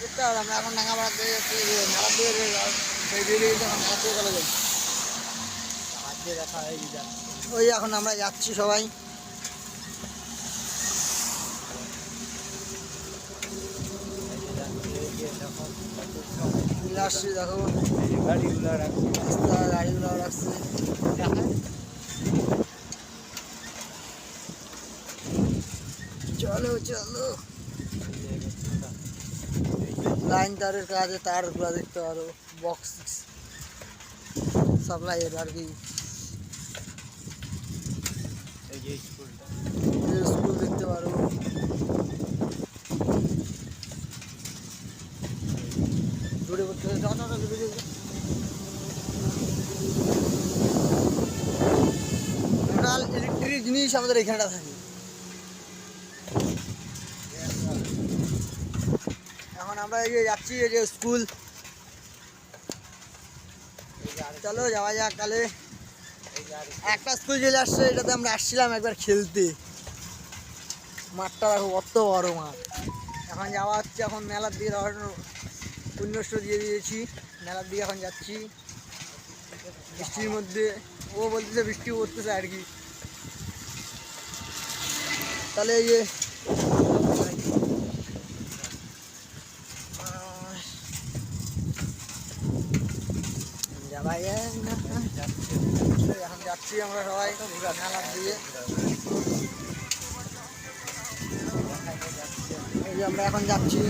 দেখতে হবে আমরা এখন ডাঙ্গাপাড়া দিয়ে যাচ্ছি মেলার দিয়ে বেরিয়ে এখন মেলার দিয়ে চলে যাই। হাত দিয়ে দেখা হয়ে যায়। ওই এখন আমরা যাচ্ছি সবাই। আসছি দেখো গাড়িগুলো রাখছি, রাস্তা গাড়িগুলো রাখছে। চলো চলো লাইন তারের কাজে তারগুলো দেখতে পারো, বক্স সাপ্লাইয়ের আর কি। এই যে স্কুলটা, স্কুল দেখতে পারো। দূরে করতে টোটাল ইলেকট্রিক জিনিস আমাদের এখানটা থাকে। এখন আমরা এই যে যাচ্ছি এই যে স্কুল। চলো যাওয়া যাক। তাহলে একটা স্কুল চলে আসছে, এটাতে আমরা আসছিলাম একবার খেলতে। মাঠটা দেখো কত বড় মাঠ। এখন যাওয়া হচ্ছে, এখন মেলার দিকে পুণ্যষ্ট দিয়ে দিয়েছি, মেলার দিকে এখন যাচ্ছি বৃষ্টির মধ্যে। ও বলতেছে বৃষ্টি পড়তেছে আর কি। তাহলে এই যে যাওয়া যায় না, এখন যাচ্ছি আমরা সবাই মেলার দিকে। এই যে আমরা এখন যাচ্ছি।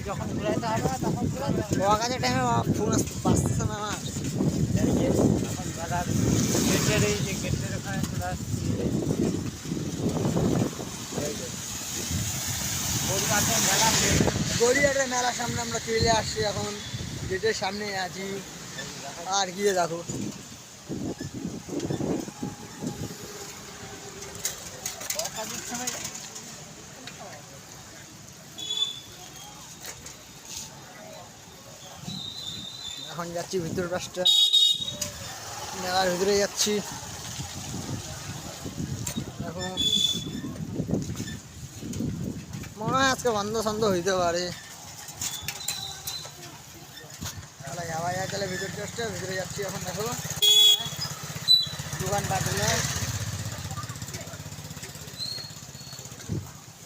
যখন ঘুরাইতে হবে না তখন কাজের টাইমে ফোন আসতেছে না আমার। এখন মেলার গেটের এই যে গেটের ওখানে চলে আসছি। গড়িয়াটের মেলার সামনে আমরা চলে আসছি, এখন গেটের সামনে আছি। আর গিয়ে দেখো এখন যাচ্ছি ভিতর পাশটা, মেলার ভিতরে যাচ্ছি। এখন মনে হয় আজকে বন্ধ সন্ধ হইতে পারে। তাহলে যাওয়া যায়, তাহলে ভিতর টাসটা ভিতরে যাচ্ছি। এখন দেখো দোকান পাটলে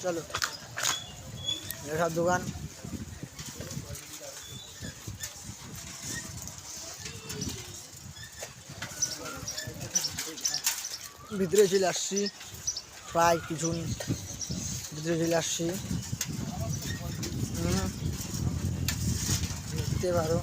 চলো সব দোকান। ভিতরে চলে আসছি, প্রায় কিছু ভিতরে চলে আসছি। দেখতে পারো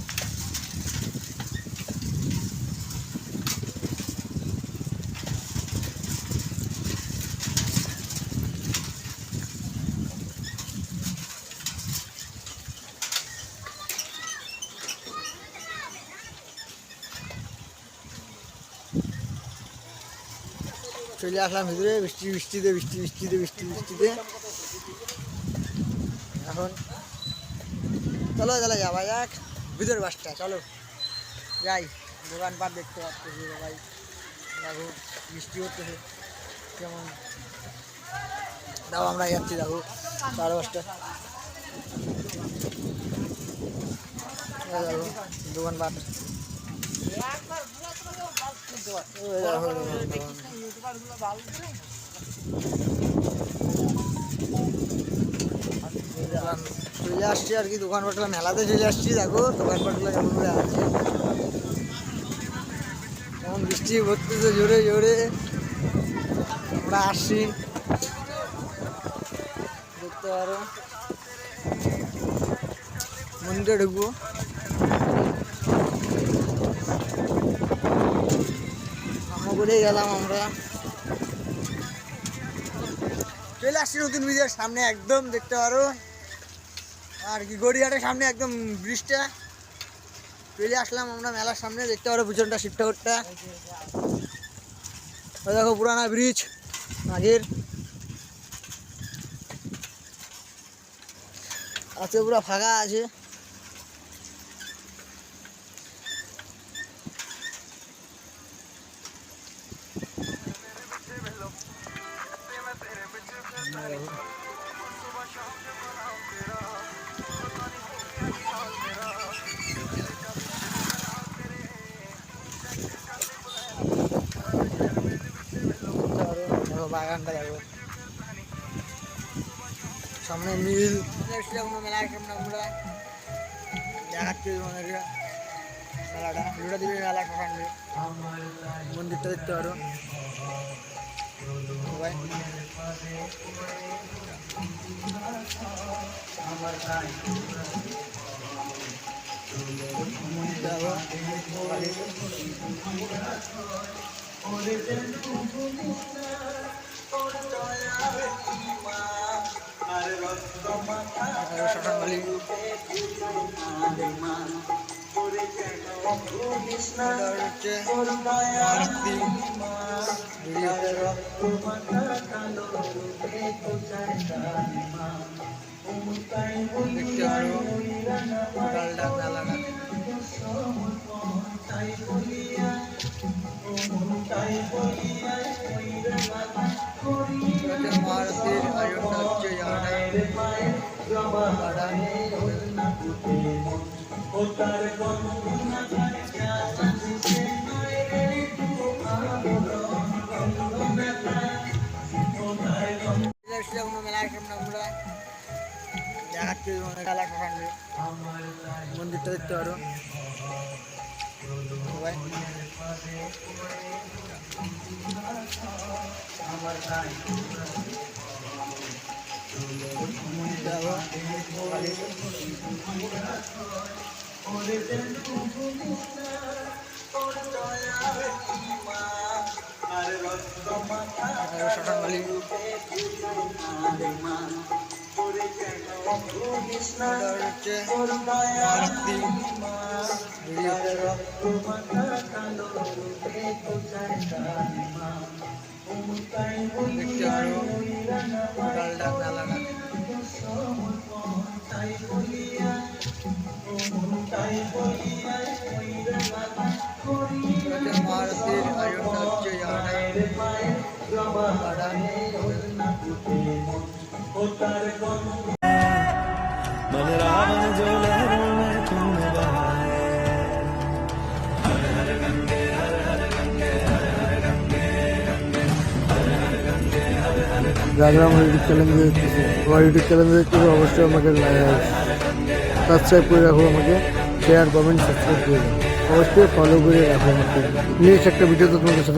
চলে আসলাম ভিতরে। বৃষ্টিতে এখন চলো তাহলে যাওয়া যাক ভিতর বাসটা। চলো যাই, দোকানপাট দেখতে পাচ্ছি ভাই। দেখো বৃষ্টি হচ্ছে কেমন। দাও আমরা যাচ্ছি দেখো 5:30। দেখো দোকানপাট চলে আসছি আর কি। দোকানপাটগুলো মেলাতে চলে আসছি, দেখো দোকানপাটগুলো কেমন করে আছে। কেমন বৃষ্টি পড়তেছে জোরে জোরে। আমরা আসছি, দেখতে পারো। মন্দিরে ঢুকবো। বলেই গেলাম আমরা, চলে আসছি নতুন ব্রিজের সামনে একদম, দেখতে পারো আর কি। গড়িয়াটের সামনে একদম ব্রিজটা চলে আসলাম আমরা মেলার সামনে, দেখতে পারো পিছনটা শিবঠাকুরটা। দেখো পুরানা ব্রিজ আগের। আজকে পুরো ফাঁকা আছে। দেখো বাগানটা দেখো, সামনে মিল কোনো মেলার সামনে আমরা দেখাচ্ছি তোমাদেরকে মেলাটা, দুটো দিবি মেলা সামনে মন্দিরটা দেখতে পারো সবাই। দেখতে পারো টোটালটা মেলাটা। মহারথীর আয়োজনটা হচ্ছে কোনো মেলার সামনে আমরা দেখাচ্ছি মেলা সামনে মন্দিরটা দেখতে পারো সবাই। দেখতে পারো টোটালটা মেলাটা। মহারথীর আয়োজনটা হচ্ছে রাগরাম ইউটিউব চ্যানেল দেখতেছি, আমার ইউটিউব চ্যানেল দেখতেছি, অবশ্যই আমাকে সাবস্ক্রাইব করে রাখো, আমাকে শেয়ার কমেন্ট সাবস্ক্রাইব করে রাখো, অবশ্যই ফলো করে রাখো আমাকে। নেক্সট একটা ভিডিওতে তোমাদের সাথে